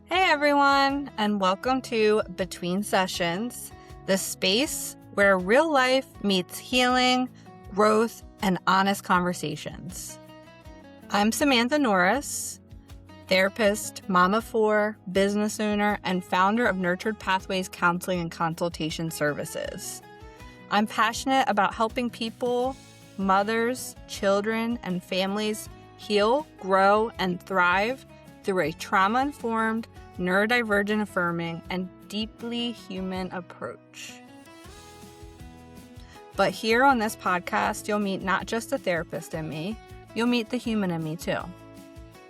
Hey everyone, and welcome to Between Sessions, the space where real life meets healing, growth, and honest conversations. I'm Samantha Norris, therapist, mom of four, business owner, and founder of Nurtured Pathways Counseling and Consultation Services. I'm passionate about helping people, mothers, children, and families heal, grow, and thrive through a trauma-informed, neurodivergent affirming, and deeply human approach. But here on this podcast, you'll meet not just the therapist in me, you'll meet the human in me too.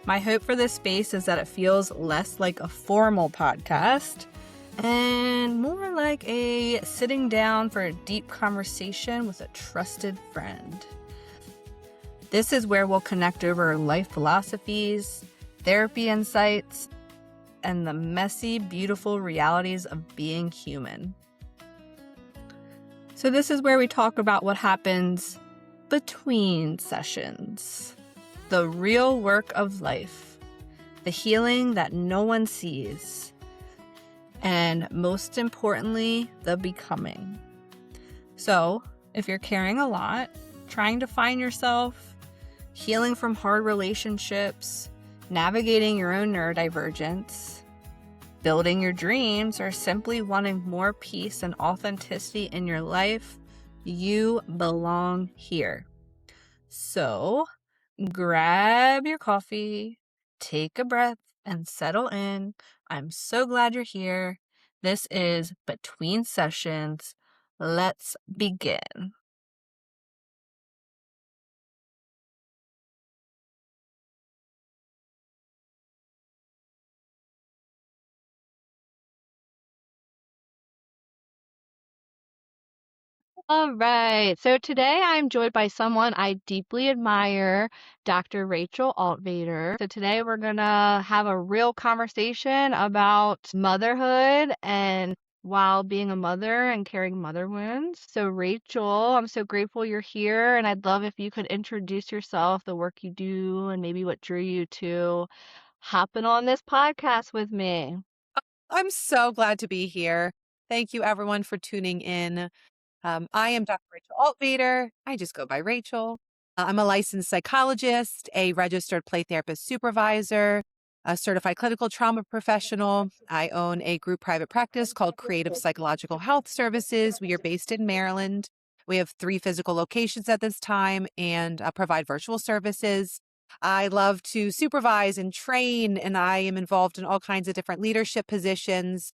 My hope for this space is that it feels less like a formal podcast and more like a sitting down for a deep conversation with a trusted friend. This is where we'll connect over life philosophies, therapy insights, and the messy, beautiful realities of being human. So this is where we talk about what happens between sessions, the real work of life, the healing that no one sees, and most importantly, the becoming. So if you're carrying a lot, trying to find yourself, healing from hard relationships, navigating your own neurodivergence, building your dreams, or simply wanting more peace and authenticity in your life, you belong here. So grab your coffee, take a breath, and settle in. I'm so glad you're here. This is Between Sessions. Let's begin. All right. So today I'm joined by someone I deeply admire, Dr. Rachel Altvater. So today we're going to have a real conversation about motherhood and while being a mother and carrying mother wounds. So Rachel, I'm so grateful you're here, and I'd love if you could introduce yourself, the work you do, and maybe what drew you to hopping on this podcast with me. I'm so glad to be here. Thank you, everyone, for tuning in. I am Dr. Rachel Altvater. I just go by Rachel. I'm a licensed psychologist, a registered play therapist supervisor, a certified clinical trauma professional. I own a group private practice called Creative Psychological Health Services. We are based in Maryland. We have 3 physical locations at this time and provide virtual services. I love to supervise and train, and I am involved in all kinds of different leadership positions,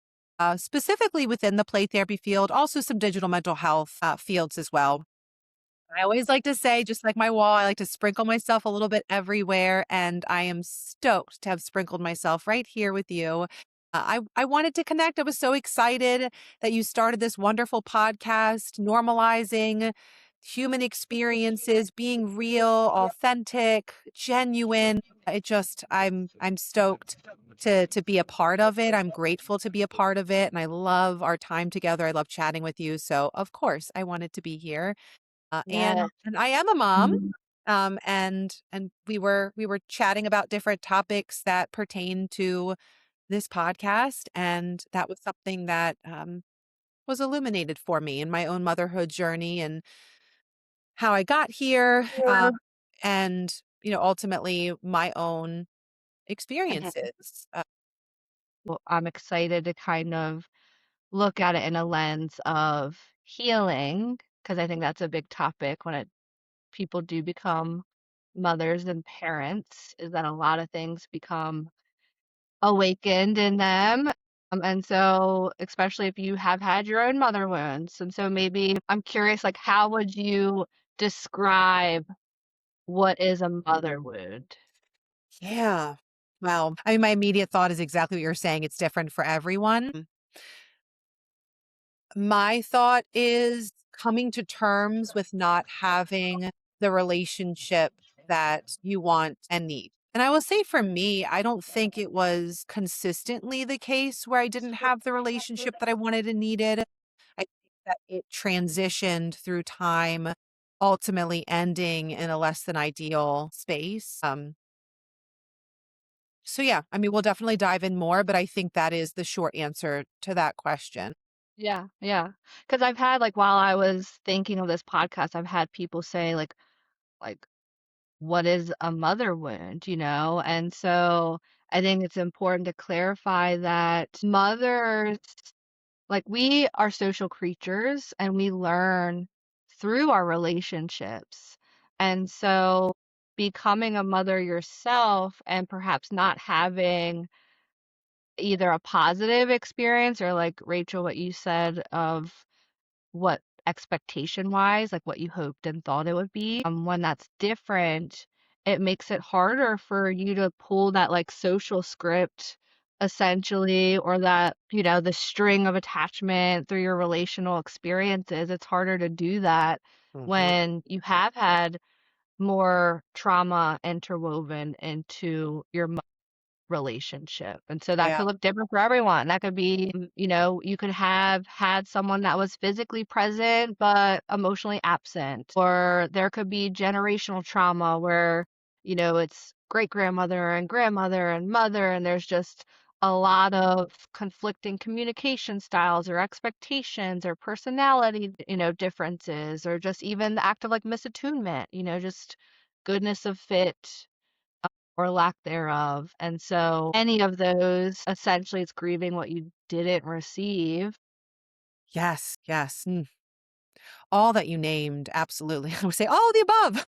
specifically within the play therapy field, also some digital mental health fields as well. I always like to say, just like my wall, I like to sprinkle myself a little bit everywhere, and I am stoked to have sprinkled myself right here with you. I wanted to connect. I was so excited that you started this wonderful podcast, normalizing human experiences, being real, authentic, genuine. I'm stoked to be a part of it. I'm grateful to be a part of it, and I love our time together. I love chatting with you. So, of course, I wanted to be here. Yes. And I am a mom. And we were chatting about different topics that pertain to this podcast, and that was something that was illuminated for me in my own motherhood journey and how I got here, and ultimately my own experiences. Well, I'm excited to kind of look at it in a lens of healing, because I think that's a big topic when people do become mothers and parents, is that a lot of things become awakened in them. And so, especially if you have had your own mother wounds. And so maybe I'm curious, like, how would you describe what is a mother wound? Yeah. Well, I mean, my immediate thought is exactly what you're saying. It's different for everyone. My thought is coming to terms with not having the relationship that you want and need. And I will say for me, I don't think it was consistently the case where I didn't have the relationship that I wanted and needed. I think that it transitioned through time, ultimately ending in a less than ideal space. So yeah, I mean, we'll definitely dive in more, but I think that is the short answer to that question. Yeah, yeah. Because I've had, like, while I was thinking of this podcast, I've had people say, like, "What is a mother wound?" You know? And so I think it's important to clarify that mothers, like, we are social creatures and we learn through our relationships. And so becoming a mother yourself and perhaps not having either a positive experience or, like, Rachel, what you said of what expectation-wise, like, what you hoped and thought it would be, when that's different, it makes it harder for you to pull that, like, social script essentially, or that, the string of attachment through your relational experiences. It's harder to do that Mhm. when you have had more trauma interwoven into your relationship. And so that Yeah. could look different for everyone. That could be, you could have had someone that was physically present but emotionally absent. Or there could be generational trauma where, it's great grandmother and grandmother and mother, and there's just a lot of conflicting communication styles or expectations or personality, differences, or just even the act of like misattunement, just goodness of fit or lack thereof. And so any of those, essentially, it's grieving what you didn't receive. Yes. Yes. All that you named, absolutely. I would say all of the above.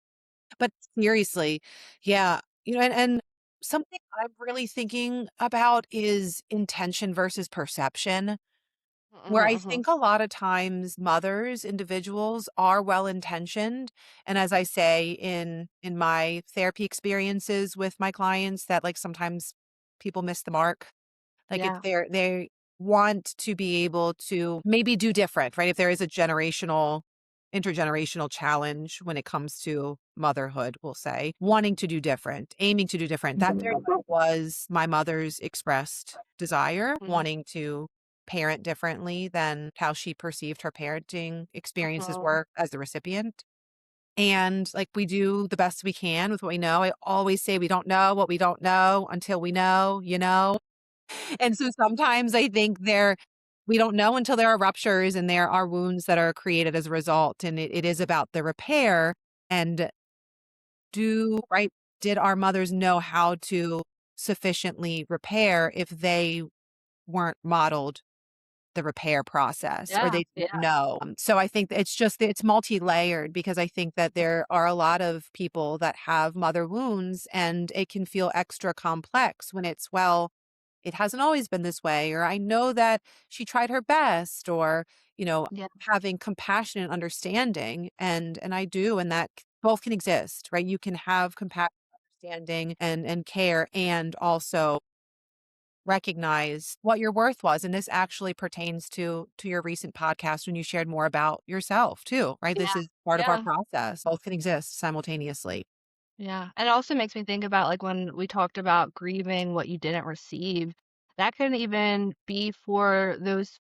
But seriously, yeah, and something I'm really thinking about is intention versus perception, where Mhm, I mhm. think a lot of times mothers, individuals are well-intentioned, and as I say in my therapy experiences with my clients that, like, sometimes people miss the mark. Like, Yeah, they want to be able to maybe do different, right? If there is a intergenerational challenge when it comes to motherhood, we'll say, wanting to do different, aiming to do different. That very much was my mother's expressed desire, mhm, wanting to parent differently than how she perceived her parenting experiences mhm. were as the recipient. And, like, we do the best we can with what we know. I always say we don't know what we don't know until we know, you know? And so sometimes I think we don't know until there are ruptures and there are wounds that are created as a result. And it is about the repair and right? Did our mothers know how to sufficiently repair if they weren't modeled the repair process or Yeah, they didn't yeah, know? So I think that it's multi-layered because I think that there are a lot of people that have mother wounds and it can feel extra complex when it hasn't always been this way, or I know that she tried her best, or, yeah, having compassion and understanding. And I do, and both can exist, right? You can have compassion, understanding, and care, and also recognize what your worth was. And this actually pertains to your recent podcast when you shared more about yourself too, right? This yeah, is part of our yeah. process. Both can exist simultaneously. Yeah, and it also makes me think about, like, when we talked about grieving what you didn't receive, that can even be for those,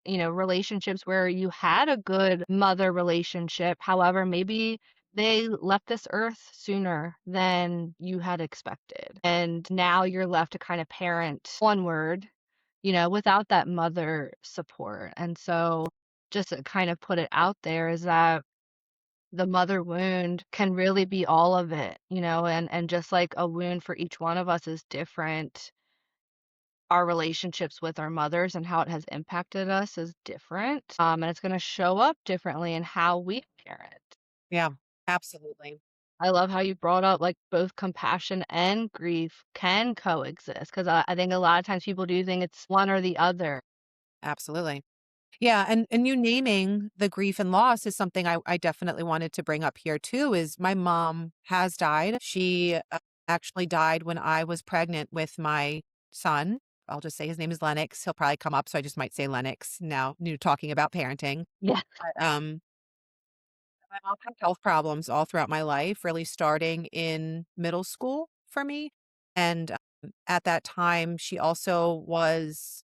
relationships where you had a good mother relationship. However, maybe they left this earth sooner than you had expected. And now you're left to kind of parent onward, without that mother support. And so just to kind of put it out there is that the mother wound can really be all of it, and just like a wound for each one of us is different, our relationships with our mothers and how it has impacted us is different. And it's going to show up differently in how we parent. Yeah, absolutely. I love how you brought up like both compassion and grief can coexist because I think a lot of times people do think it's one or the other. Absolutely. Yeah, and you naming the grief and loss is something I definitely wanted to bring up here too, is my mom has died. She actually died when I was pregnant with my son. I'll just say his name is Lennox. He'll probably come up, so I just might say Lennox now, talking about parenting. Yeah. But my mom had health problems all throughout my life, really starting in middle school for me. And at that time, she also was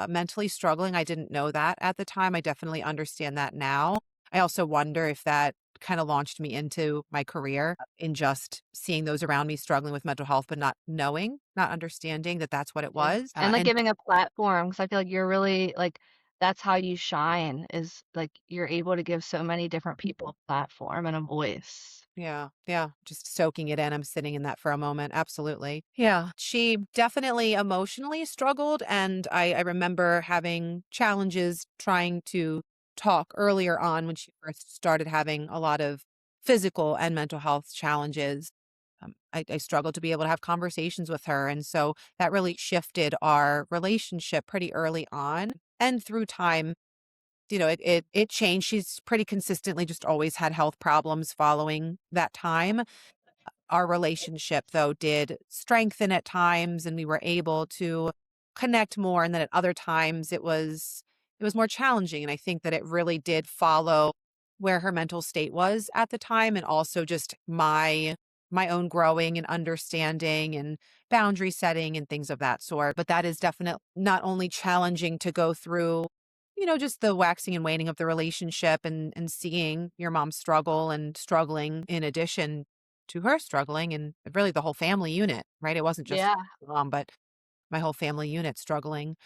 mentally struggling. I didn't know that at the time. I definitely understand that now. I also wonder if that kind of launched me into my career in just seeing those around me struggling with mental health, but not knowing, not understanding that that's what it Yeah. was. And, like, And giving a platform, because I feel like you're really, like, that's how you shine is, like, you're able to give so many different people a platform and a voice. yeah, yeah, just soaking it in. I'm sitting in that for a moment. Absolutely. Yeah. She definitely emotionally struggled. And I remember having challenges trying to talk earlier on when she first started having a lot of physical and mental health challenges. I struggled to be able to have conversations with her. And so that really shifted our relationship pretty early on. And through time, it changed. She's pretty consistently just always had health problems following that time. Our relationship, though, did strengthen at times, and we were able to connect more. And then at other times, it was more challenging. And I think that it really did follow where her mental state was at the time, and also just my own growing and understanding and boundary setting and things of that sort. But that is definitely not only challenging to go through, just the waxing and waning of the relationship, and seeing your mom struggle and struggling in addition to her struggling, and really the whole family unit, right? It wasn't just Yeah. mom, but my whole family unit struggling.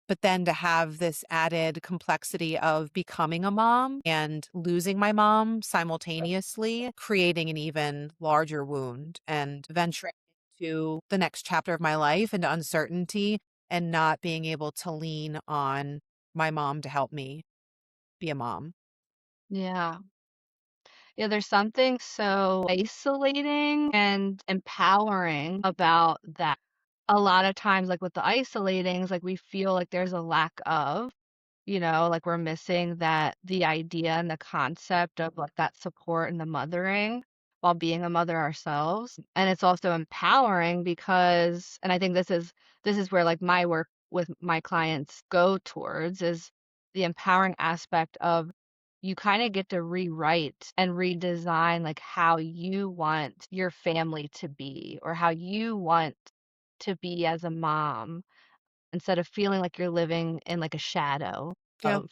But then to have this added complexity of becoming a mom and losing my mom simultaneously, creating an even larger wound and venturing into the next chapter of my life into uncertainty and not being able to lean on my mom to help me be a mom. Yeah. Yeah, there's something so isolating and empowering about that. A lot of times, like, with the isolatings, like, we feel like there's a lack of. Like we're missing the idea and the concept of like that support and the mothering while being a mother ourselves. And it's also empowering because, and I think this is where like my work with my clients go towards is the empowering aspect of you kind of get to rewrite and redesign like how you want your family to be or how you want to be as a mom instead of feeling like you're living in like a shadow Yeah, of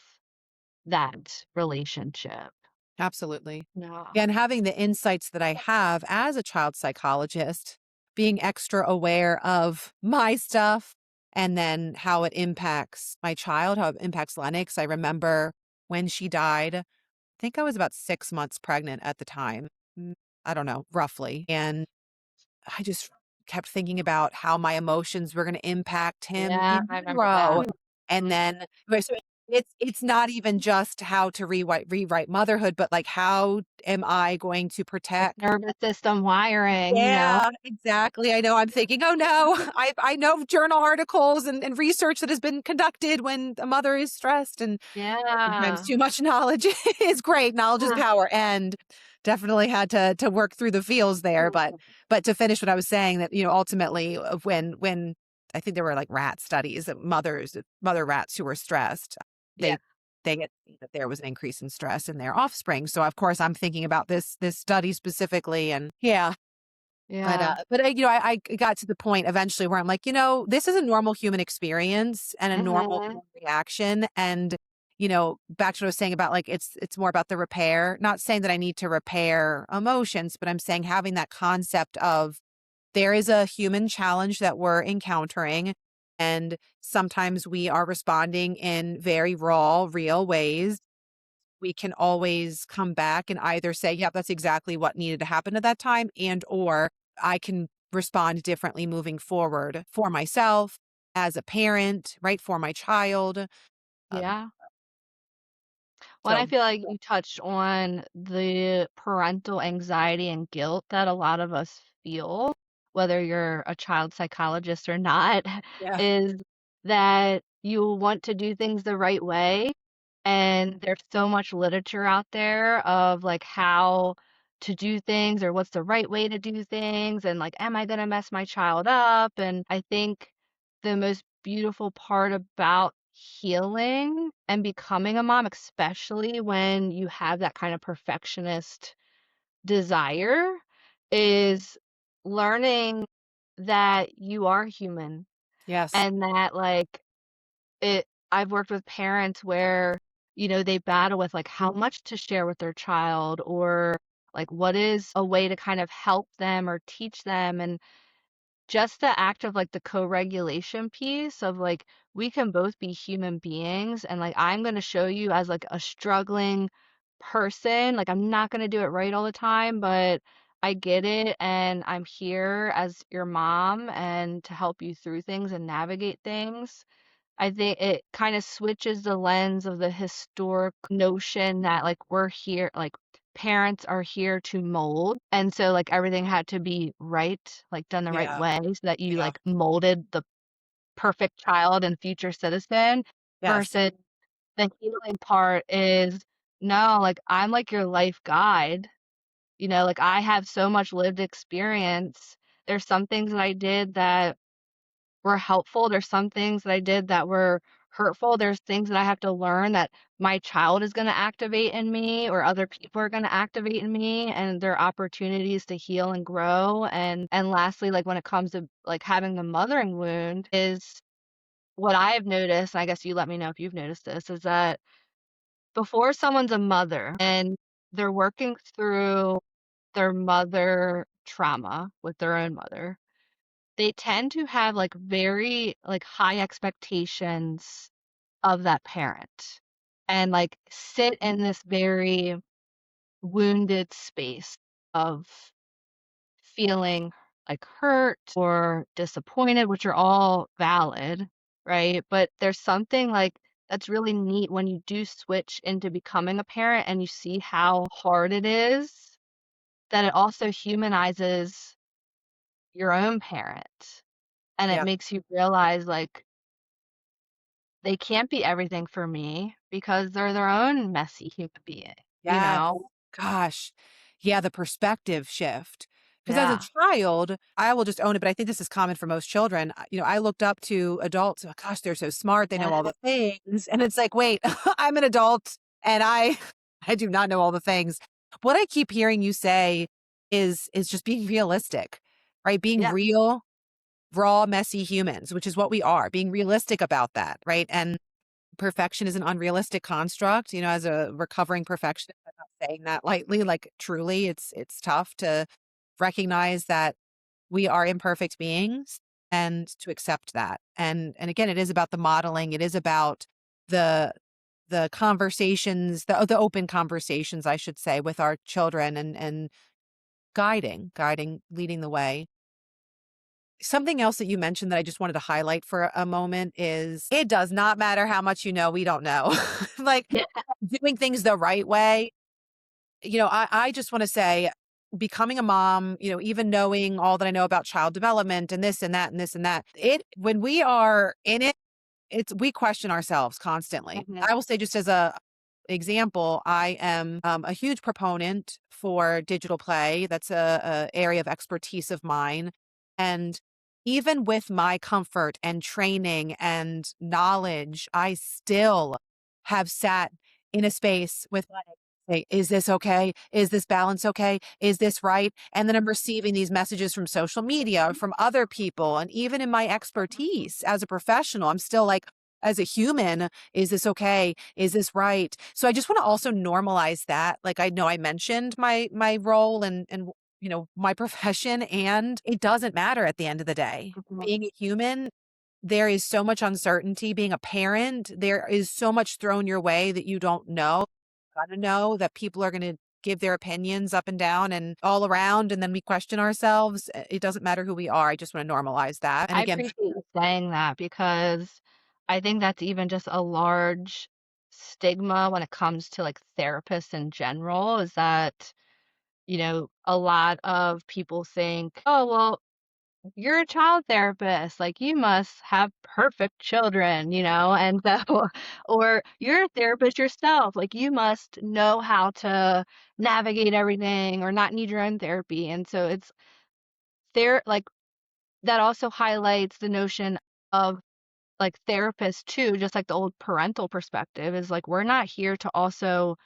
that relationship. absolutely. Yeah. And having the insights that I have as a child psychologist, being extra aware of my stuff and then how it impacts my child, how it impacts Lennox. I remember when she died, I think I was about 6 months pregnant at the time. Mm, I don't know, roughly. And I just kept thinking about how my emotions were going to impact him Yeah, in I remember utero. that. And then so it's not even just how to rewrite motherhood, but like how am I going to Like protect? nervous system wiring. Yeah, exactly. I know. I'm thinking, oh no, I know journal articles and research that has been conducted when a mother is stressed, and sometimes Yeah. too much knowledge is great. Knowledge is power, and definitely had to work through the feels there. But to finish what I was saying, that ultimately, when I think there were like rat studies that mother rats who were stressed, Yeah. they they get that there was an increase in stress in their offspring. So of course I'm thinking about this study specifically, and yeah. But, Yeah. I got to the point eventually where I'm like, this is a normal human experience and a normal Mhm. human reaction. And, back to what I was saying about like, it's more about the repair, not saying that I need to repair emotions, but I'm saying having that concept of there is a human challenge that we're encountering. And sometimes we are responding in very raw, real ways. We can always come back and either say, yep, that's exactly what needed to happen at that time, and or I can respond differently moving forward for myself as a parent, right? For my child. Um, Yeah. Well, and I so feel like you touched on the parental anxiety and guilt that a lot of us feel, whether you're a child psychologist or not, yeah, is that you want to do things the right way. And there's so much literature out there of like how to do things or what's the right way to do things. And like, am I going to mess my child up? And I think the most beautiful part about healing and becoming a mom, especially when you have that kind of perfectionist desire, is learning that you are human yes, and that like it I've worked with parents where they battle with like how much to share with their child, or like what is a way to kind of help them or teach them. And just the act of like the co-regulation piece of like we can both be human beings, and like I'm going to show you as like a struggling person, like I'm not going to do it right all the time, but I get it, and I'm here as your mom and to help you through things and navigate things. I think it kind of switches the lens of the historic notion that like we're here, like parents are here to mold. And so like everything had to be right, like done the right Yeah. way so that you Yeah. like molded the perfect child and future citizen, Yes. versus the healing part is no, like I'm like your life guide. Like I have so much lived experience. There's some things that I did that were helpful. There's some things that I did that were hurtful. There's things that I have to learn that my child is going to activate in me, or other people are going to activate in me, and there are opportunities to heal and grow. And lastly, like when it comes to like having the mothering wound, is what I've noticed, and I guess you let me know if you've noticed this, is that before someone's a mother and they're working through their mother trauma with their own mother, they tend to have, like, very, like, high expectations of that parent, and, like, sit in this very wounded space of feeling, like, hurt or disappointed, which are all valid, right? But there's something, like, that's really neat when you do switch into becoming a parent and you see how hard it is, that it also humanizes your own parent, and it Yeah. makes you realize, like, they can't be everything for me because they're their own messy human being, you Yes. know? Gosh. Yeah, the perspective shift. Because as a Yeah. child, I will just own it, but I think this is common for most children. I looked up to adults. Oh, gosh, they're so smart. They know all Yeah. the things. And it's like, wait, I'm an adult and I I do not know all the things. What I keep hearing you say is just being realistic, right? Being Yeah. real, raw, messy humans, which is what we are, being realistic about that, right? And perfection is an unrealistic construct. As a recovering perfectionist, I'm not saying that lightly. Like truly, it's tough to recognize that we are imperfect beings and to accept that. And again, it is about the modeling. It is about the the conversations, the open conversations, I should say, with our children and guiding, leading the way. Something else that you mentioned that I just wanted to highlight for a moment is it does not matter how much we don't know. Like Yeah. doing things the right way. I just want to say becoming a mom, even knowing all that I know about child development and this and that and this and that, when we are in it, we question ourselves constantly. Mhm. I will say just as a example, I am a huge proponent for digital play. That's a area of expertise of mine. And even with my comfort and training and knowledge, I still have sat in a space with like, say, is this okay? Is this balance okay? Is this right? And then I'm receiving these messages from social media, from other people. And even in my expertise as a professional, I'm still like, as a human, is this okay? Is this right? So I just want to also normalize that. Like I know I mentioned my role and my profession, and it doesn't matter at the end of the day. Mhm. Being a human, there is so much uncertainty. Being a parent, there is so much thrown your way that you don't know. Gotta know that people are gonna give their opinions up and down and all around, and then we question ourselves. It doesn't matter who we are. I just want to normalize that. And I again, appreciate you saying that, because I think that's even just a large stigma when it comes to, like, therapists in general, is that, a lot of people think, "Oh, well, you're a child therapist, like, you must have perfect children," and so or, "You're a therapist yourself, like, you must know how to navigate everything or not need your own therapy," and so it's there, like, that also highlights the notion of, like, therapists too, just like the old parental perspective is, like, we're not here to also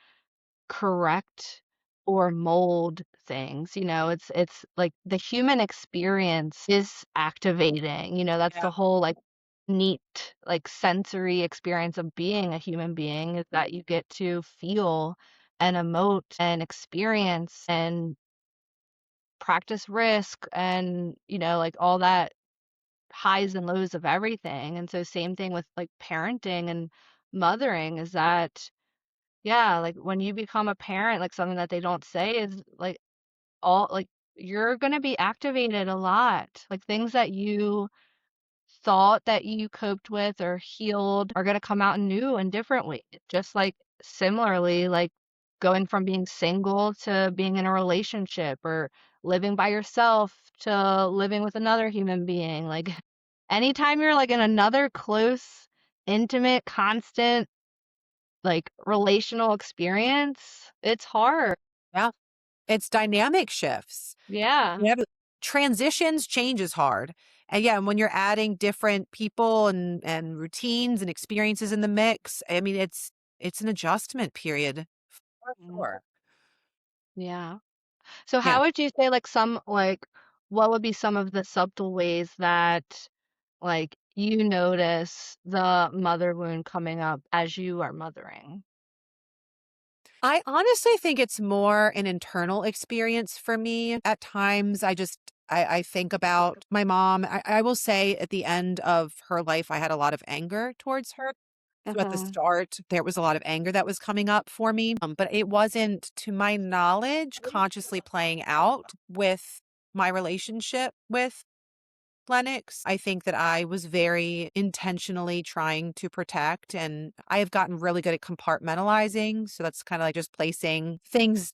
correct or mold things, it's like the human experience is activating, that's yeah, the whole, like, neat, like, sensory experience of being a human being is that you get to feel and emote and experience and practice risk and, like, all that highs and lows of everything. And so same thing with, like, parenting and mothering is that, yeah, like, when you become a parent, like, something that they don't say is, like, all like, you're gonna be activated a lot. Like, things that you thought that you coped with or healed are gonna come out in new and different ways. Just like similarly, like going from being single to being in a relationship or living by yourself to living with another human being. Like anytime you're like in another close, intimate, constant, like relational experience, it's hard. Yeah. It's dynamic shifts. Yeah. You have transitions, change is hard. And yeah, when you're adding different people and routines and experiences in the mix, I mean, it's an adjustment period for Mm. sure. Yeah. So Yeah. how would you say what would be some of the subtle ways that like you notice the mother wound coming up as you are mothering? I honestly think it's more an internal experience for me. At times, I think about my mom. I will say at the end of her life, I had a lot of anger towards her. So at the Uh-huh. start, there was a lot of anger that was coming up for me, but it wasn't, to my knowledge, consciously playing out with my relationship with Lennox. I think that I was very intentionally trying to protect, and I have gotten really good at compartmentalizing. So that's kind of like just placing things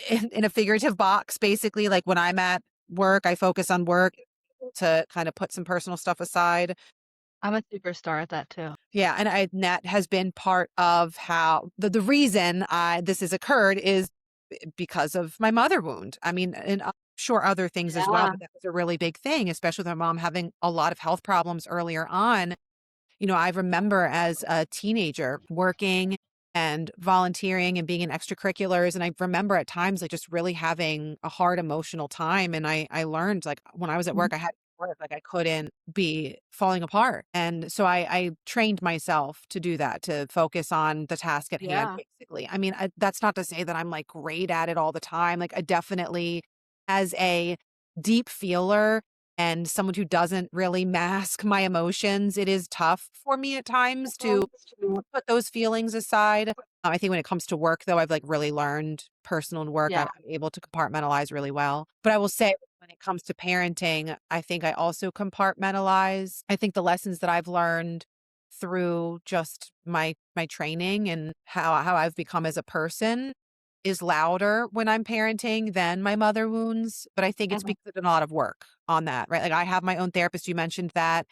in a figurative box, basically. Like when I'm at work, I focus on work to kind of put some personal stuff aside. I'm a superstar at that too. Yeah, and that has been part of how the reason this has occurred is because of my mother wound. I mean, and I'm sure other things as well, Yeah. but that was a really big thing, especially with my mom having a lot of health problems earlier on. I remember as a teenager working and volunteering and being in extracurriculars. And I remember at times like just really having a hard emotional time. And I learned like when I was at Mhm. work, I had to work, like I couldn't be falling apart. And so I trained myself to do that, to focus on the task at hand, Yeah. basically. I mean, that's not to say that I'm like great at it all the time. Like I definitely, as a deep feeler, and someone who doesn't really mask my emotions, it is tough for me at times to put those feelings aside. I think when it comes to work, though, I've like really learned personal work. Yeah. I'm able to compartmentalize really well. But I will say, when it comes to parenting, I think I also compartmentalize. I think the lessons that I've learned through just my training and how I've become as a person is louder when I'm parenting than my mother wounds. But I think it's Mhm. because I've done a lot of work on that, right? Like I have my own therapist. You mentioned that.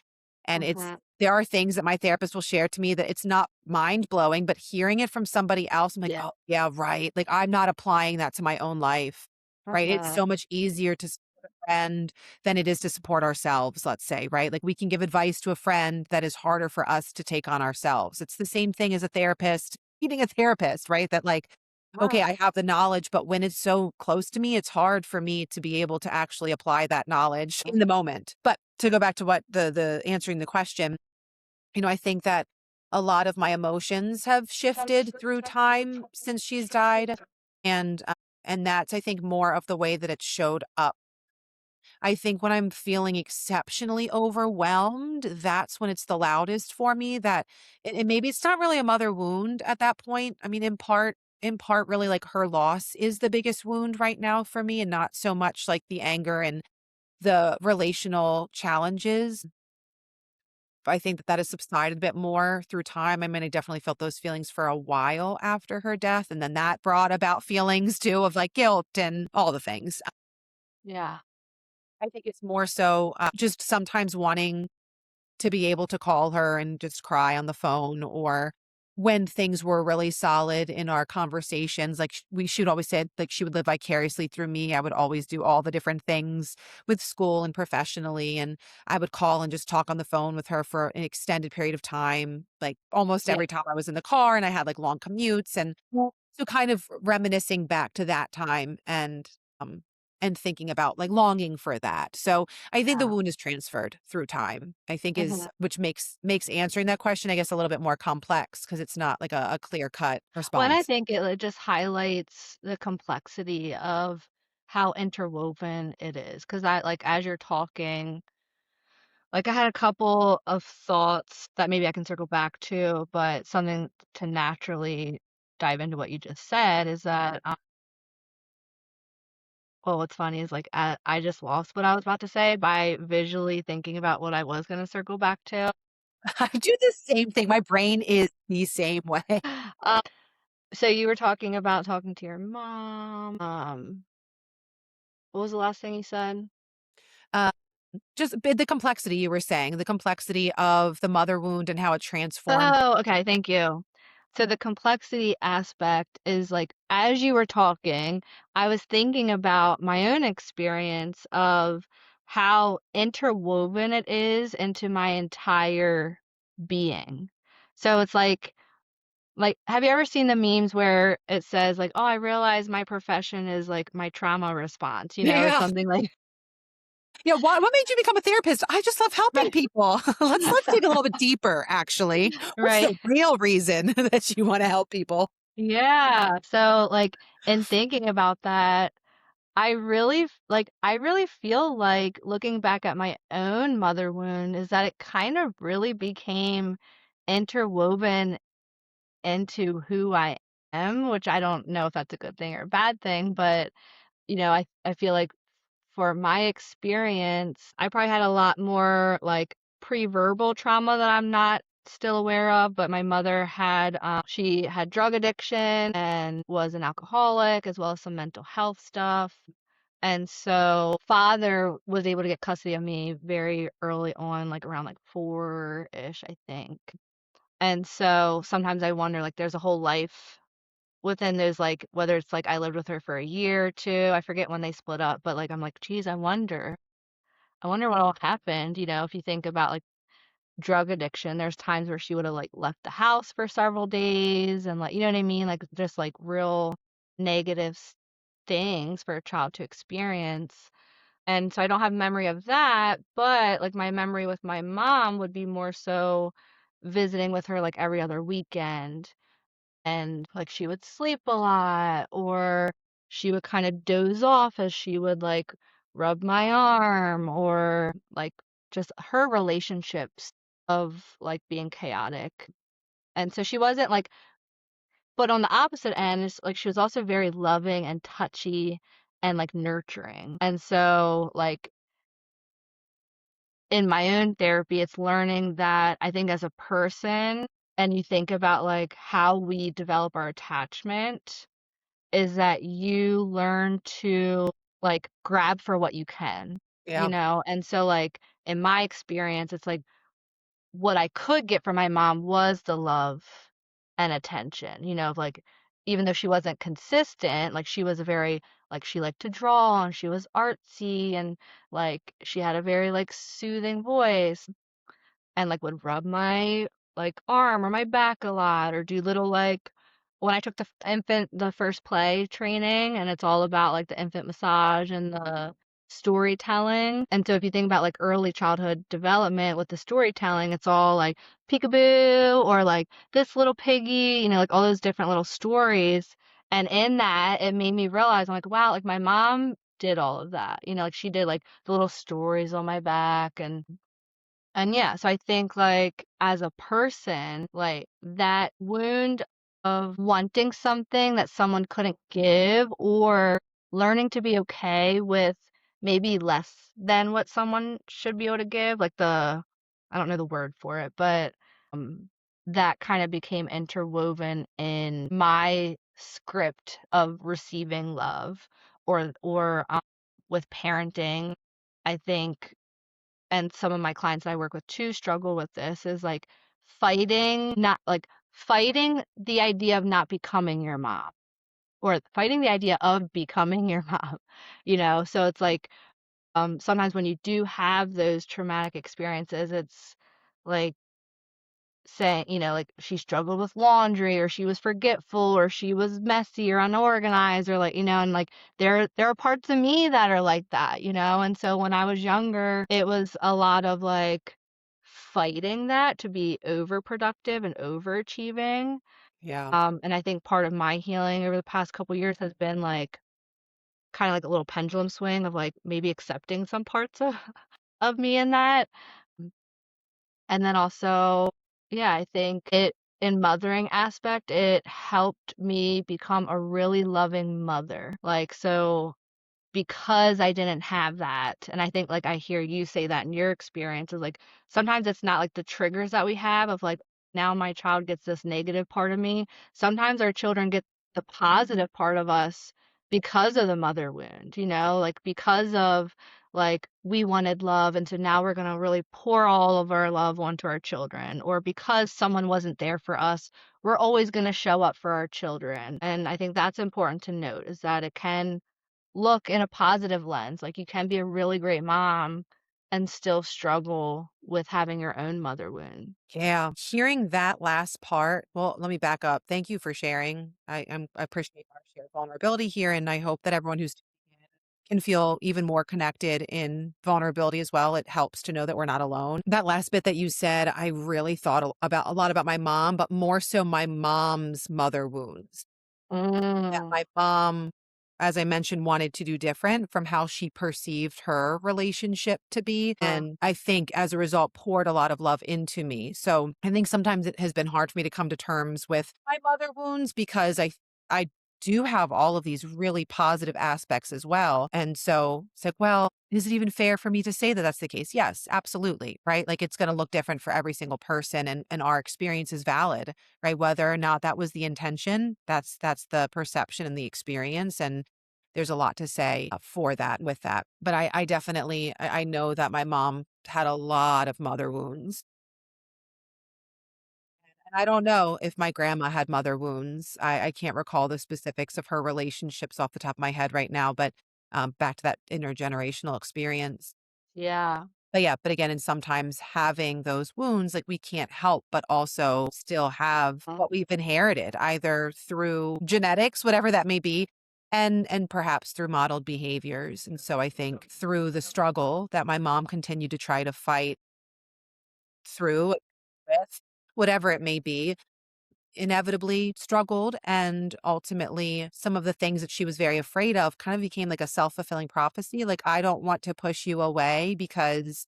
And Mhm. there are things that my therapist will share to me that it's not mind blowing, but hearing it from somebody else, I'm like, Yeah. oh, yeah, right. Like I'm not applying that to my own life, right? It's Mhm. so much easier to support a friend than it is to support ourselves, let's say, right? Like we can give advice to a friend that is harder for us to take on ourselves. It's the same thing as a therapist, meeting a therapist, right? That like, okay, Yeah. I have the knowledge, but when it's so close to me, it's hard for me to be able to actually apply that knowledge in the moment. But to go back to what the answering the question, I think that a lot of my emotions have shifted through time since she's died. And and that's I think more of the way that it showed up. I think when I'm feeling exceptionally overwhelmed, that's when it's the loudest for me. That and maybe it's not really a mother wound at that point. I mean, in part, really like her loss is the biggest wound right now for me, and not so much like the anger and the relational challenges. I think that that has subsided a bit more through time. I mean, I definitely felt those feelings for a while after her death. And then that brought about feelings too of like guilt and all the things. Yeah. I think it's more so just sometimes wanting to be able to call her and just cry on the phone, or when things were really solid in our conversations, like she would always say like she would live vicariously through me. I would always do all the different things with school and professionally, and I would call and just talk on the phone with her for an extended period of time, like almost Yeah. every time I was in the car and I had like long commutes, and so kind of reminiscing back to that time. And and thinking about like longing for that. So I think the Yeah. wound is transferred through time, I think is, Mhm. which makes answering that question, I guess, a little bit more complex because it's not like a clear cut Well, and I response. think it just highlights the complexity of how interwoven it is. Because I like, as you're talking, like, I had a couple of thoughts that maybe I can circle back to, but something to naturally dive into what you just said is that, well, what's funny is, like, I just lost what I was about to say by visually thinking about what I was gonna circle back to. I do the same thing. My brain is the same way. Um, so you were talking about talking to your mom. What was the last thing you said? Uh, just the complexity you were saying, the complexity of the mother wound and how it transformed. Oh, okay, thank you. So the complexity aspect is like, as you were talking, I was thinking about my own experience of how interwoven it is into my entire being. So it's like, have you ever seen the memes where it says like, "Oh, I realize my profession is like my trauma response," or Yeah. something like Yeah. What made you become a therapist? I just love helping right. people. Let's dig a little bit deeper, actually. What's Right. the real reason that you want to help people? Yeah. So like in thinking about that, I really feel like looking back at my own mother wound is that it kind of really became interwoven into who I am, which I don't know if that's a good thing or a bad thing, but I feel like for my experience, I probably had a lot more like pre-verbal trauma that I'm not still aware of, but my mother she had drug addiction and was an alcoholic as well as some mental health stuff. And so father was able to get custody of me very early on, like around like 4-ish, I think. And so sometimes I wonder, like, there's a whole life within those, like, whether it's like I lived with her for a year or two, I forget when they split up, but like I'm like, geez, I wonder what all happened, if you think about like drug addiction, there's times where she would have like left the house for several days and like, you know what I mean? Like just like real negative things for a child to experience. And so I don't have memory of that, but like my memory with my mom would be more so visiting with her like every other weekend. And like she would sleep a lot, or she would kind of doze off as she would like rub my arm, or like just her relationships of like being chaotic. And so she wasn't like, but on the opposite end, it's like she was also very loving and touchy and like nurturing. And so, like, in my own therapy, it's learning that I think as a person, and you think about like how we develop our attachment, is that you learn to like grab for what you can, Yeah. And so, like, in my experience, it's like what I could get from my mom was the love and attention, of like, even though she wasn't consistent, like she was a very like she liked to draw and she was artsy and like she had a very like soothing voice and like would rub my like arm or my back a lot or do little like when I took the first play training and it's all about like the infant massage and the storytelling. And so if you think about like early childhood development with the storytelling, it's all like peekaboo or like this little piggy, like all those different little stories. And in that, it made me realize I'm like, wow, like my mom did all of that. Like she did like the little stories on my back and yeah, so I think like as a person, like that wound of wanting something that someone couldn't give or learning to be okay with maybe less than what someone should be able to give, like I don't know the word for it, but um that kind of became interwoven in my script of receiving love or with parenting. I think and some of my clients that I work with too struggle with this is like fighting the idea of not becoming your mom or fighting the idea of becoming your mom, So it's like sometimes when you do have those traumatic experiences, it's like saying, like she struggled with laundry or she was forgetful or she was messy or unorganized or like, and like there are parts of me that are like that, and so when I was younger, it was a lot of like fighting that to be overproductive and overachieving. Yeah. And I think part of my healing over the past couple years has been like kind of like a little pendulum swing of like maybe accepting some parts of me in that. And then also, yeah, I think it in mothering aspect, it helped me become a really loving mother. Like, so because I didn't have that, and I think like I hear you say that in your experience is like sometimes it's not like the triggers that we have of like now my child gets this negative part of me. Sometimes our children get the positive part of us because of the mother wound, like because of like we wanted love and so now we're going to really pour all of our love onto our children, or because someone wasn't there for us, we're always going to show up for our children. And I think that's important to note is that it can look in a positive lens. Like you can be a really great mom and still struggle with having your own mother wound. Yeah. Hearing that last part, well, let me back up. Thank you for sharing. I appreciate our shared vulnerability here. And I hope that everyone who's tuning in can feel even more connected in vulnerability as well. It helps to know that we're not alone. That last bit that you said, I really thought about a lot about my mom, but more so my mom's mother wounds. That Mm. my mom, as I mentioned, wanted to do different from how she perceived her relationship to be. And I think as a result, poured a lot of love into me. So I think sometimes it has been hard for me to come to terms with my mother wounds because I do have all of these really positive aspects as well. And so it's like, well, is it even fair for me to say that that's the case? Yes, absolutely. Right. Like it's going to look different for every single person and our experience is valid, right? Whether or not that was the intention, that's the perception and the experience. And there's a lot to say for that with that. But I definitely, I know that my mom had a lot of mother wounds. And I don't know if my grandma had mother wounds. I can't recall the specifics of her relationships off the top of my head right now, but back to that intergenerational experience. Yeah. But yeah, but again, and sometimes having those wounds, like we can't help but also still have Mm. what we've inherited, either through genetics, whatever that may be, and perhaps through modeled behaviors. And so I think through the struggle that my mom continued to try to fight through with, whatever it may be, inevitably struggled. And ultimately, some of the things that she was very afraid of kind of became like a self-fulfilling prophecy. Like, I don't want to push you away because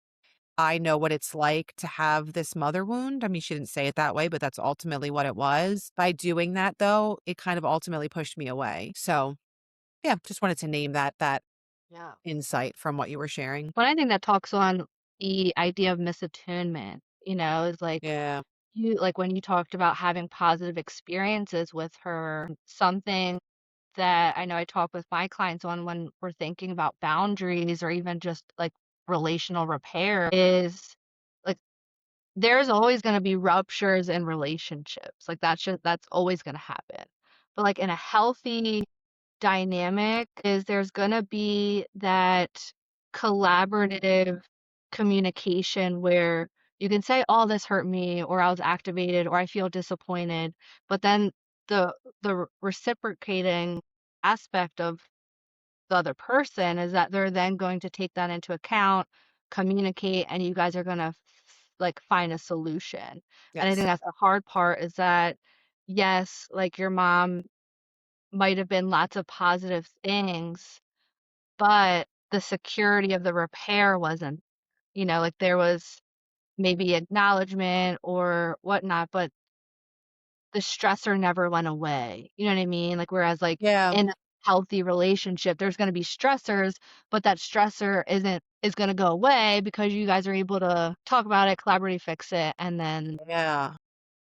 I know what it's like to have this mother wound. I mean, she didn't say it that way, but that's ultimately what it was. By doing that, though, it kind of ultimately pushed me away. So, yeah, just wanted to name that Yeah. insight from what you were sharing. But I think that talks on the idea of misattunement, is like Yeah. you like when you talked about having positive experiences with her, something that I know I talk with my clients on when we're thinking about boundaries or even just like relational repair is like there's always going to be ruptures in relationships. Like that's always going to happen. But like in a healthy dynamic is there's going to be that collaborative communication where you can say, "Oh, this hurt me," or "I was activated," or "I feel disappointed." But then the reciprocating aspect of the other person is that they're then going to take that into account, communicate, and you guys are gonna like find a solution. And I think Yes. that's the hard part is that yes, like your mom might have been lots of positive things, but the security of the repair wasn't, like there was maybe acknowledgement or whatnot, but the stressor never went away. You know what I mean? Like, whereas, like, Yeah. in a healthy relationship, there's gonna be stressors, but that stressor is gonna go away because you guys are able to talk about it, collaborate, fix it, and then Yeah.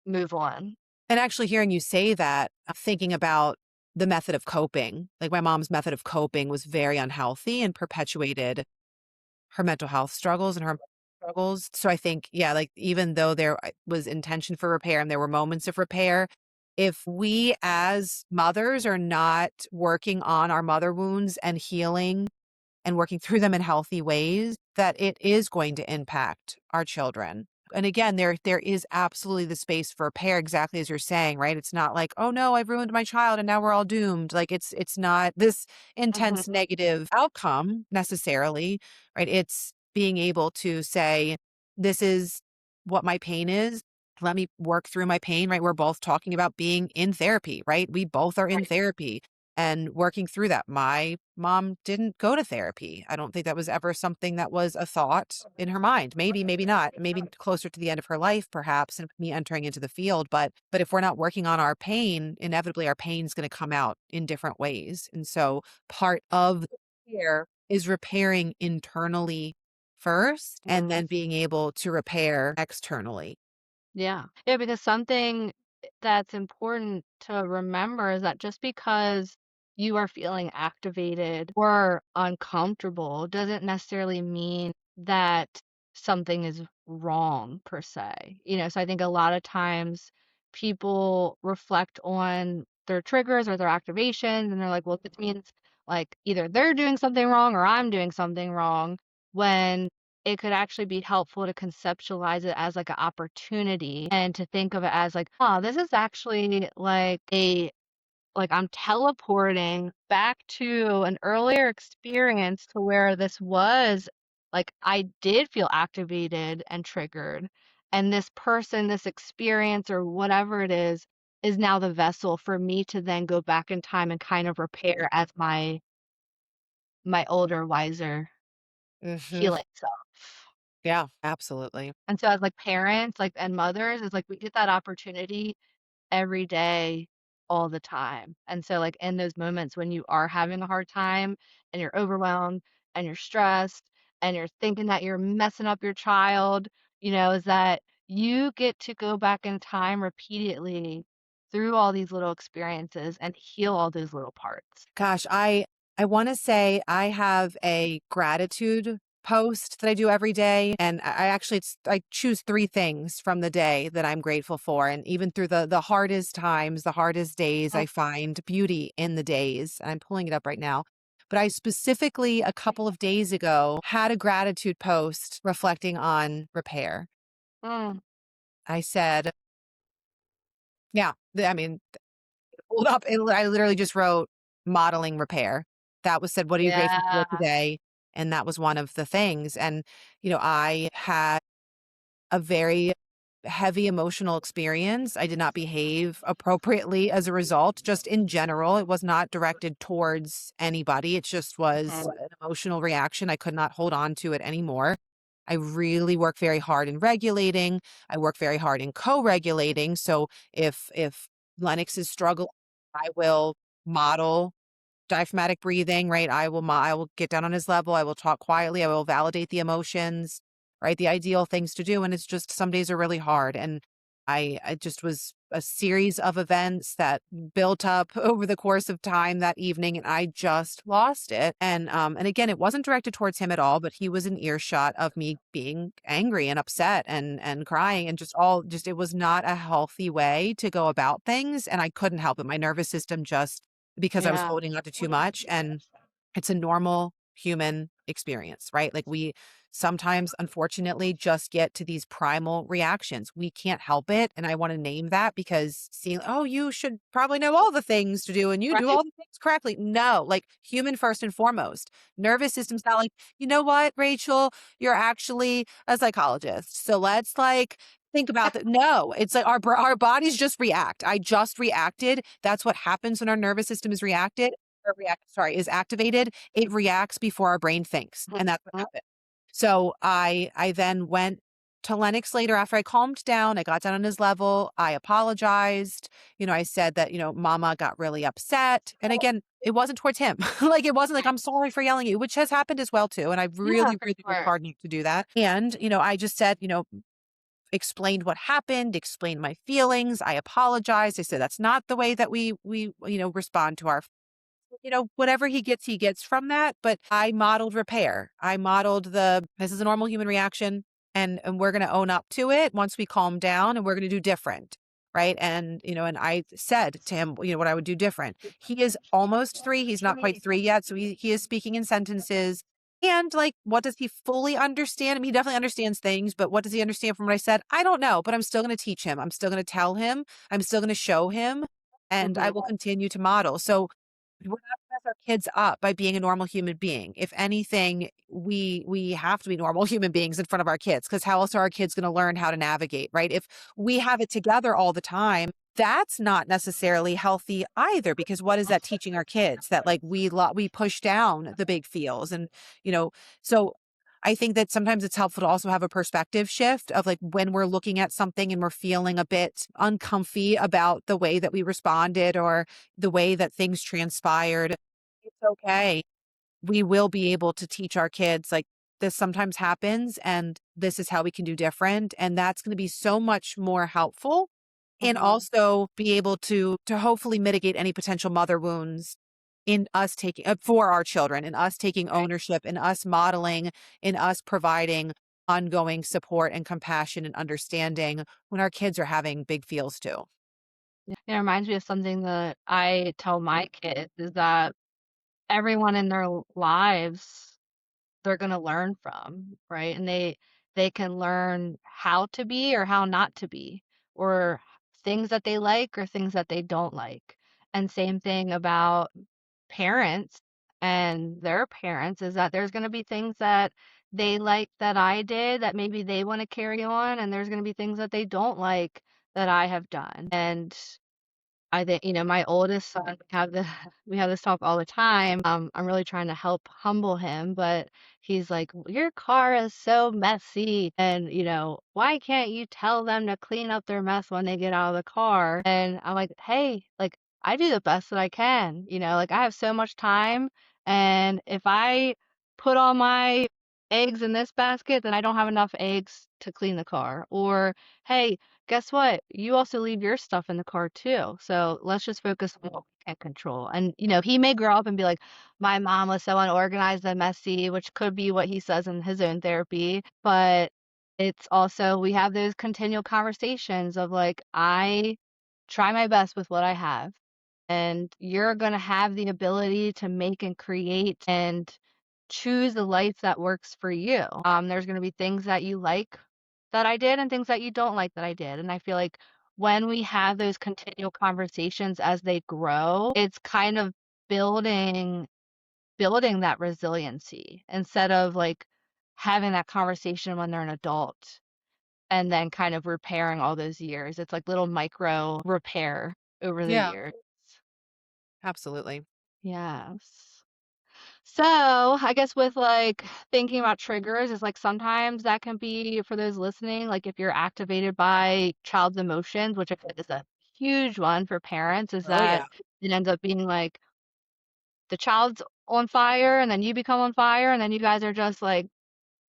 move on. And actually hearing you say that, thinking about the method of coping, like my mom's method of coping was very unhealthy and perpetuated her mental health struggles and her struggles. So I think, yeah, like even though there was intention for repair and there were moments of repair, if we as mothers are not working on our mother wounds and healing and working through them in healthy ways, that it is going to impact our children. And again, there is absolutely the space for repair, exactly as you're saying, right? It's not like, oh no, I've ruined my child and now we're all doomed. Like it's not this Mhm. intense negative outcome necessarily, right? It's being able to say, this is what my pain is. Let me work through my pain, right? We're both talking about being in therapy, right? We both are in Right. therapy and working through that. My mom didn't go to therapy. I don't think that was ever something that was a thought in her mind. Maybe, maybe not. Maybe closer to the end of her life, perhaps, and me entering into the field. But if we're not working on our pain, inevitably our pain's going to come out in different ways. And so part of the care is repairing internally first and Mhm. then being able to repair externally. Yeah. Yeah, because something that's important to remember is that just because you are feeling activated or uncomfortable doesn't necessarily mean that something is wrong per se. So I think a lot of times people reflect on their triggers or their activations and they're like, well, this means like either they're doing something wrong or I'm doing something wrong when it could actually be helpful to conceptualize it as like an opportunity and to think of it as like, oh, this is actually like I'm teleporting back to an earlier experience to where this was like I did feel activated and triggered. And this person, this experience or whatever it is now the vessel for me to then go back in time and kind of repair as my older, wiser, Hmm. healing self. Yeah, absolutely. And so as, like, parents, like, and mothers, it's like we get that opportunity every day, all the time. And so, like, in those moments when you are having a hard time and you're overwhelmed and you're stressed and you're thinking that you're messing up your child, is that you get to go back in time repeatedly through all these little experiences and heal all those little parts. Gosh, I want to say I have a gratitude post that I do every day, and I actually I choose three things from the day that I'm grateful for, and even through the hardest times, the hardest days, Mm, I find beauty in the days. And I'm pulling it up right now. But I specifically a couple of days ago had a gratitude post reflecting on repair. mm, I said, yeah, I mean, pulled up and I literally just wrote modeling repair. That was said, "What are you grateful for yeah, today?" And that was one of the things. And, I had a very heavy emotional experience. I did not behave appropriately as a result, just in general. It was not directed towards anybody. It just was mhm, an emotional reaction. I could not hold on to it anymore. I really work very hard in regulating. I work very hard in co-regulating. So if Lennox is struggling, I will model diaphragmatic breathing, right? I will get down on his level. I will talk quietly. I will validate the emotions, right? The ideal things to do. And it's just some days are really hard. And I just was a series of events that built up over the course of time that evening, and I just lost it. And again, it wasn't directed towards him at all, but he was in earshot of me being angry and upset and crying and just it was not a healthy way to go about things. And I couldn't help it. My nervous system just because I was yeah, holding on to too much. And it's a normal human experience, right? Like we sometimes, unfortunately, just get to these primal reactions. We can't help it. And I want to name that because seeing, oh, you should probably know all the things to do and you do right, all the things correctly. No, like human first and foremost. Nervous system's not like, you know what, Rachel, you're actually a psychologist. So let's like think about that. No, it's like our bodies just react. I just reacted. That's what happens when our nervous system is reacted or is activated. It reacts before our brain thinks, and that's what mhm, happened. So I then went to Lennox later after I calmed down. I got down on his level. I apologized. I said that, mama got really upset. And again, it wasn't towards him. Like it wasn't like I'm sorry for yelling at you, which has happened as well too. And I yeah, really, for really worked sure, hard not to do that. And, I just said, explained what happened, explained my feelings. I apologized. I said that's not the way that we respond to our whatever he gets from that. But I modeled repair. I modeled this is a normal human reaction and we're going to own up to it once we calm down and we're going to do different. Right. And, and I said to him, what I would do different. He is almost 3. He's not quite 3 yet. So he is speaking in sentences. And like, what does he fully understand? I mean, he definitely understands things, but what does he understand from what I said? I don't know, but I'm still going to teach him. I'm still going to tell him. I'm still going to show him, and I Mhm. will continue to model. So we're not going to mess our kids up by being a normal human being. If anything, we have to be normal human beings in front of our kids, because how else are our kids going to learn how to navigate, right? If we have it together all the time, that's not necessarily healthy either, because what is that teaching our kids? That like we push down the big feels, and you know, so I think that sometimes it's helpful to also have a perspective shift of like when we're looking at something and we're feeling a bit uncomfy about the way that we responded or the way that things transpired. It's okay. We will be able to teach our kids like this sometimes happens and this is how we can do different. And that's going to be so much more helpful, and Mhm. also be able to hopefully mitigate any potential mother wounds in us taking for our children, in us taking Right. ownership, in us modeling, in us providing ongoing support and compassion and understanding when our kids are having big feels too. Yeah. It reminds me of something that I tell my kids is that everyone in their lives they're gonna learn from, right? And they can learn how to be or how not to be, or things that they like or things that they don't like. And same thing about parents and their parents is that there's gonna be things that they like that I did that maybe they wanna carry on, and there's gonna be things that they don't like that I have done. And I think, my oldest son, we have this talk all the time. I'm really trying to help humble him, but he's like, "Your car is so messy, and why can't you tell them to clean up their mess when they get out of the car?" And I'm like, "Hey, like I do the best that I can, like I have so much time, and if I put all my eggs in this basket, then I don't have enough eggs to clean the car." Or, "Hey, guess what? You also leave your stuff in the car too. So let's just focus on what we can control." And, he may grow up and be like, "My mom was so unorganized and messy," which could be what he says in his own therapy. But it's also, we have those continual conversations of like, I try my best with what I have. And you're going to have the ability to make and create and choose the life that works for you. There's going to be things that you like that I did and things that you don't like that I did. And I feel like when we have those continual conversations as they grow, it's kind of building that resiliency instead of like having that conversation when they're an adult and then kind of repairing all those years. It's like little micro repair over the Yeah, years. absolutely. Yes. So, I guess with like thinking about triggers is like sometimes that can be for those listening, like if you're activated by child's emotions, which I feel like is a huge one for parents, is Oh that yeah. it ends up being like the child's on fire and then you become on fire and then you guys are just like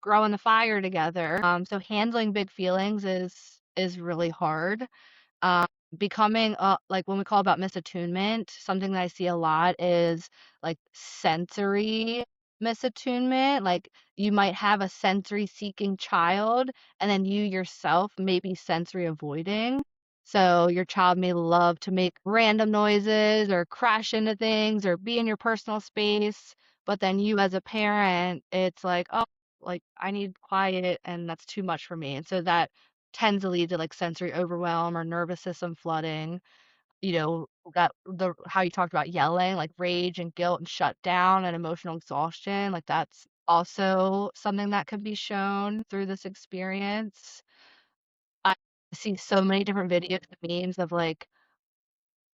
growing the fire together. So handling big feelings is really hard. Um, Becoming like when we call about misattunement, something that I see a lot is like sensory misattunement. Like you might have a sensory seeking child, and then you yourself may be sensory avoiding. So your child may love to make random noises or crash into things or be in your personal space, but then you as a parent, it's like, oh, like I need quiet and that's too much for me. And so that tends to lead to like sensory overwhelm or nervous system flooding. That the how you talked about yelling, like rage and guilt and shutdown and emotional exhaustion, like that's also something that can be shown through this experience. I see so many different videos and memes of like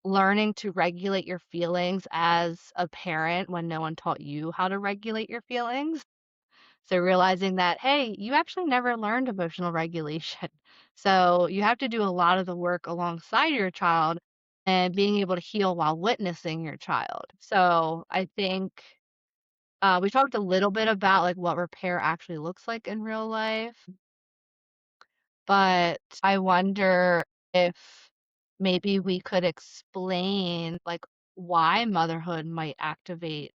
learning to regulate your feelings as a parent when no one taught you how to regulate your feelings. So realizing that, hey, you actually never learned emotional regulation. So you have to do a lot of the work alongside your child and being able to heal while witnessing your child. So I think we talked a little bit about like what repair actually looks like in real life. But I wonder if maybe we could explain like why motherhood might activate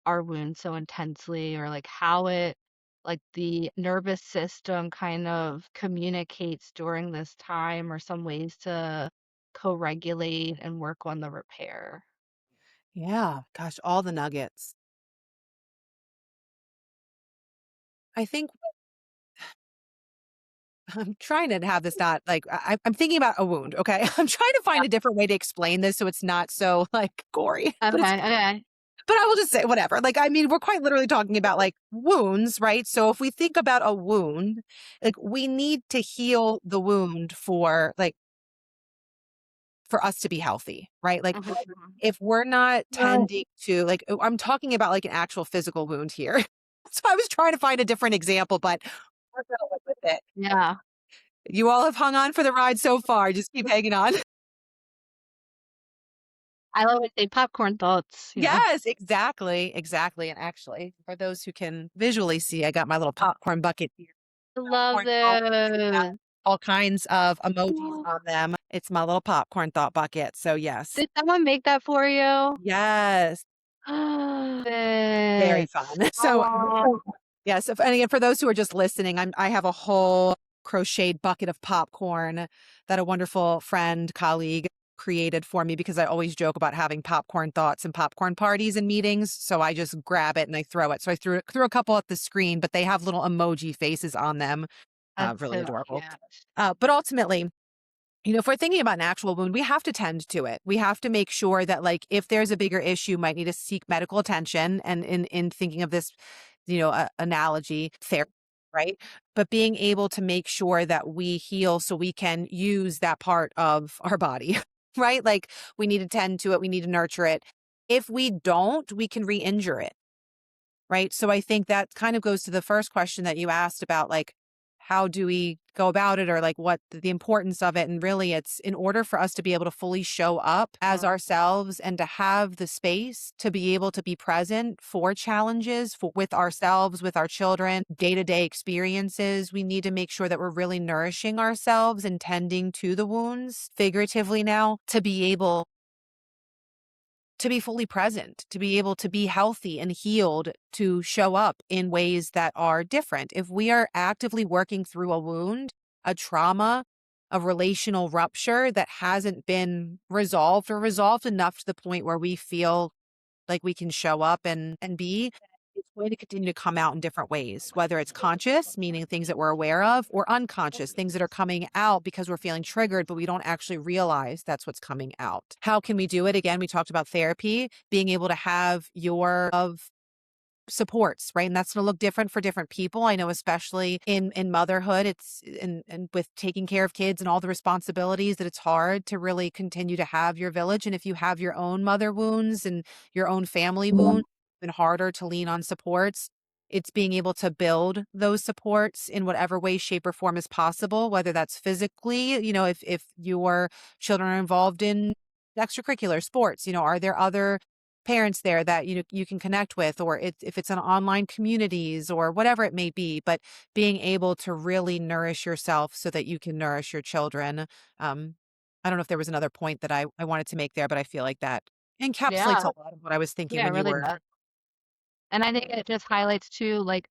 our wounds so intensely, or like how it like the nervous system kind of communicates during this time, or some ways to co-regulate and work on the repair. Yeah. Gosh, all the nuggets. I think I'm trying to have this not like I'm thinking about a wound. Okay. I'm trying to Yeah. find a different way to explain this so it's not so like gory, but Okay, okay. but I will just say whatever. Like, I mean, we're quite literally talking about like wounds, right? So if we think about a wound, like we need to heal the wound for us to be healthy, right? Like Mhm. if we're not Right. tending to like, I'm talking about like an actual physical wound here. So I was trying to find a different example, but we're going with it. Yeah. You all have hung on for the ride so far. Just keep hanging on. I love it, they popcorn thoughts, you know? Yes, exactly. Exactly. And actually, for those who can visually see, I got my little popcorn bucket here. I love Popcorn thoughts. It has those. all kinds of emojis Oh, on them. It's my little popcorn thought bucket. So, yes. did someone make that for you? Yes. Very fun. It. So, Oh, yes. And again, for those who are just listening, I have a whole crocheted bucket of popcorn that a wonderful friend, colleague created for me because I always joke about having popcorn thoughts and popcorn parties and meetings. So I just grab it and I throw it. So I threw a couple at the screen, but they have little emoji faces on them. that's Really so adorable. cute. But ultimately, if we're thinking about an actual wound, we have to tend to it. We have to make sure that, like, if there's a bigger issue, might need to seek medical attention. And in thinking of this, analogy, therapy, right? But being able to make sure that we heal so we can use that part of our body, right? Like we need to tend to it, we need to nurture it. If we don't, we can re-injure it. Right. So I think that kind of goes to the first question that you asked about, like, how do we go about it or like what the importance of it? And really, it's in order for us to be able to fully show up as ourselves and to have the space to be able to be present for challenges with ourselves, with our children, day to day experiences. We need to make sure that we're really nourishing ourselves and tending to the wounds, figuratively now, to be able to be fully present, to be able to be healthy and healed, to show up in ways that are different. If we are actively working through a wound, a trauma, a relational rupture that hasn't been resolved or resolved enough to the point where we feel like we can show up and be, it's going to continue to come out in different ways, whether it's conscious, meaning things that we're aware of, or unconscious, things that are coming out because we're feeling triggered, but we don't actually realize that's what's coming out. How can we do it? Again, we talked about therapy, being able to have your of supports, right? And that's going to look different for different people. I know, especially in motherhood, it's and with taking care of kids and all the responsibilities, that it's hard to really continue to have your village. And if you have your own mother wounds and your own family wounds, it's been harder to lean on supports. It's being able to build those supports in whatever way, shape, or form is possible, whether that's physically, if your children are involved in extracurricular sports, are there other parents there that you can connect with, or if it's an online communities or whatever it may be, but being able to really nourish yourself so that you can nourish your children. I don't know if there was another point that I wanted to make there, but I feel like that encapsulates Yeah. a lot of what I was thinking Yeah, it when you really were. does. And I think it just highlights too, like,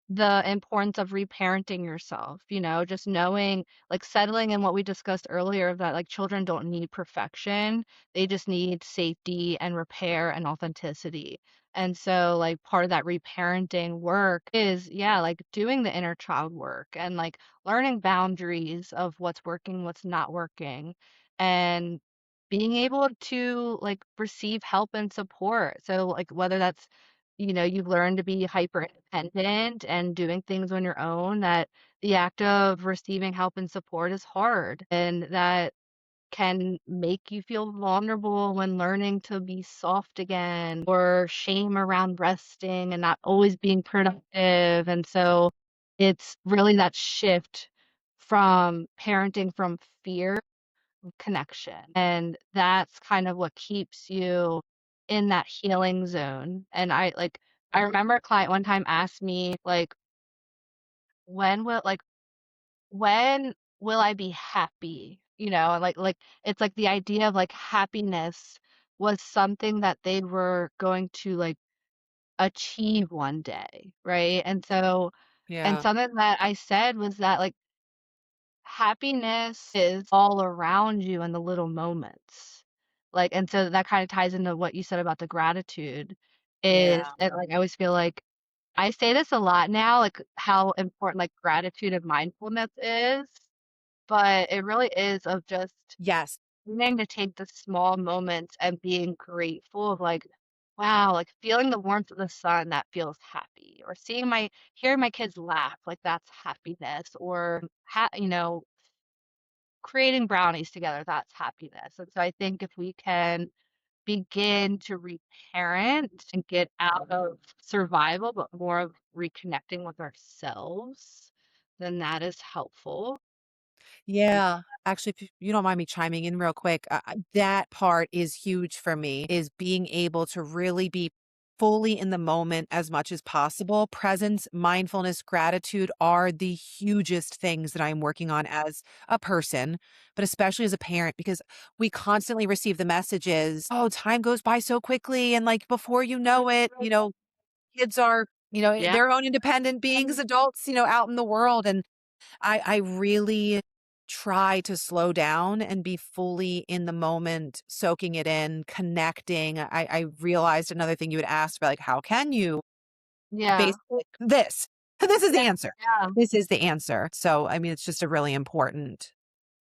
the importance of reparenting yourself, just knowing, like settling in what we discussed earlier that like children don't need perfection. They just need safety and repair and authenticity. And so like part of that reparenting work is, yeah, like doing the inner child work and like learning boundaries of what's working, what's not working, and being able to like receive help and support. So like whether that's you've learned to be hyper independent and doing things on your own, that the act of receiving help and support is hard, and that can make you feel vulnerable when learning to be soft again, or shame around resting and not always being productive. And so it's really that shift from parenting from fear connection. And that's kind of what keeps you in that healing zone. And I remember a client one time asked me like, when will like when will I be happy? And like it's like the idea of like happiness was something that they were going to like achieve one day, right? And Yeah. something that I said was that like happiness is all around you in the little moments. Like, and so that kind of ties into what you said about the gratitude is, Yeah. and like I always feel like I say this a lot now, like how important like gratitude and mindfulness is, but it really is of just Yes. learning to take the small moments and being grateful of like, wow, like feeling the warmth of the sun that feels happy, or hearing my kids laugh, like that's happiness, or creating brownies together, that's happiness. And so I think if we can begin to reparent and get out of survival, but more of reconnecting with ourselves, then that is helpful. Yeah. Actually, if you don't mind me chiming in real quick, that part is huge for me, is being able to really be fully in the moment as much as possible. Presence, mindfulness, gratitude are the hugest things that I'm working on as a person, but especially as a parent, because we constantly receive the messages, oh, time goes by so quickly. And like before you know it, kids are, Yeah. their own independent beings, adults, out in the world. And I really try to slow down and be fully in the moment, soaking it in, connecting. I realized another thing you had asked about, like, how can you Yeah. basically this? This is the answer. Yeah. This is the answer. So, I mean, it's just a really important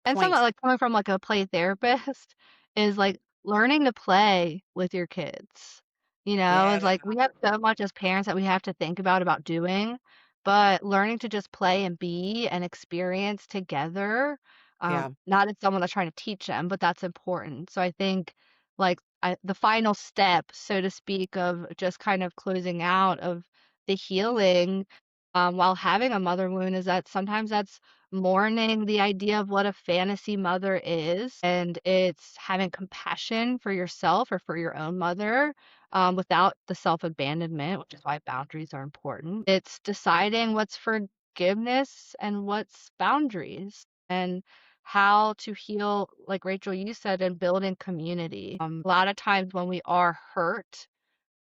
And point. somewhat like coming from like a play therapist is like learning to play with your kids. Yeah. It's like we have so much as parents that we have to think about doing, but learning to just play and be and experience together, Yeah. not as someone that's trying to teach them, but that's important. So I think like the final step, so to speak, of just kind of closing out of the healing while having a mother wound is that sometimes that's mourning the idea of what a fantasy mother is, and it's having compassion for yourself or for your own mother without the self abandonment, which is why boundaries are important. It's deciding what's forgiveness and what's boundaries, and how to heal, like Rachel, you said, and building community. A lot of times when we are hurt,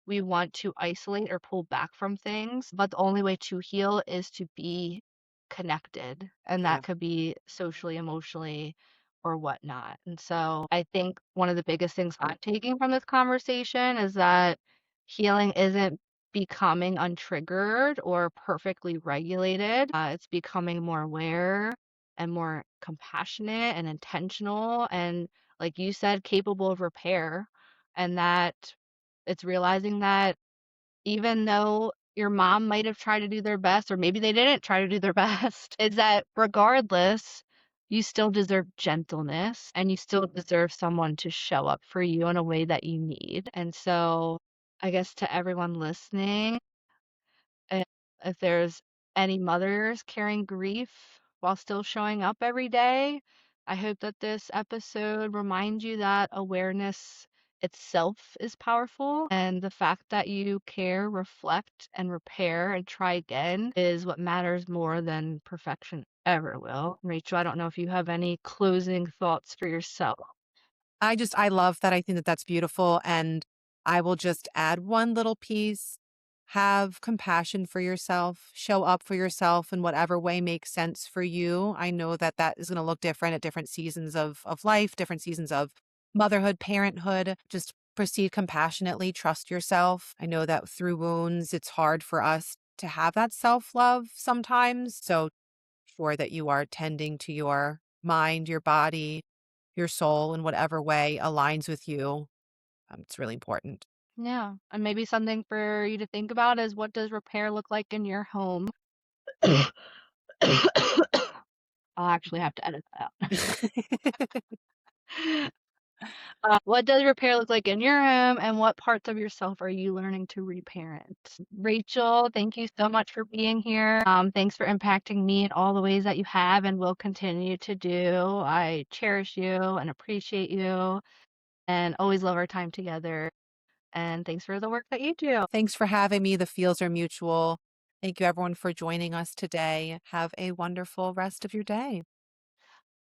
we want to isolate or pull back from things, but the only way to heal is to be connected, and Yeah. that could be socially, emotionally, or whatnot. And so I think one of the biggest things I'm taking from this conversation is that healing isn't becoming untriggered or perfectly regulated. It's becoming more aware and more compassionate and intentional, and like you said, capable of repair. And that it's realizing that even though your mom might have tried to do their best, or maybe they didn't try to do their best, is that regardless, you still deserve gentleness and you still deserve someone to show up for you in a way that you need. And so, I guess to everyone listening, if if there's any mothers carrying grief while still showing up every day, I hope that this episode reminds you that awareness itself is powerful, and the fact that you care, reflect, and repair and try again is what matters more than perfection ever will. Rachel, I don't know if you have any closing thoughts for yourself. I love that. I think that that's beautiful. And I will just add one little piece. Have compassion for yourself, show up for yourself in whatever way makes sense for you. I know that that is going to look different at different seasons of life, different seasons of motherhood, parenthood. Just proceed compassionately, trust yourself. I know that through wounds, it's hard for us to have that self love sometimes. So, sure that you are tending to your mind, your body, your soul in whatever way aligns with you. It's really important. Yeah, and maybe something for you to think about is, what does repair look like in your home? I'll actually have to edit that out. What does repair look like in your home, and what parts of yourself are you learning to reparent? Rachel, thank you so much for being here. Thanks for impacting me in all the ways that you have and will continue to do. I cherish you and appreciate you and always love our time together. And thanks for the work that you do. Thanks for having me. The feels are mutual. Thank you, everyone, for joining us today. Have a wonderful rest of your day.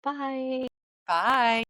Bye. Bye.